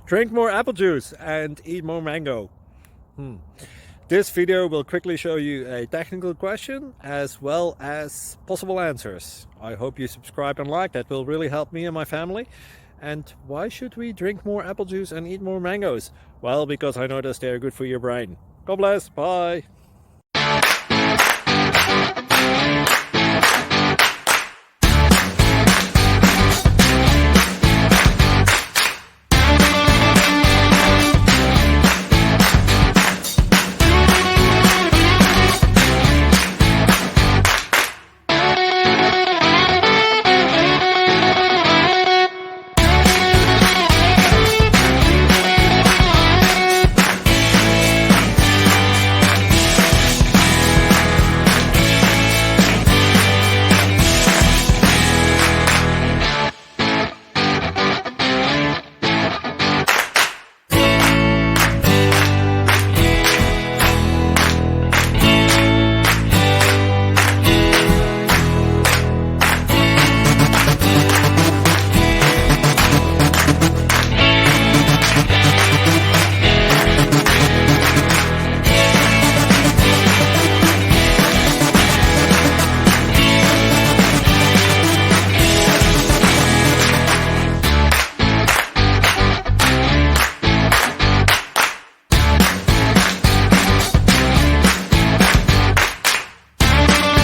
Drink more apple juice and eat more mango. This video will quickly show you a technical question as well as possible answers. I hope you subscribe and like, that will really help me and my family. And why should we drink more apple juice and eat more mangoes? Well, because I noticed they're good for your brain. God bless, bye!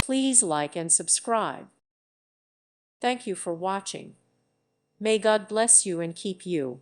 Please like and subscribe. Thank you for watching. May God bless you and keep you.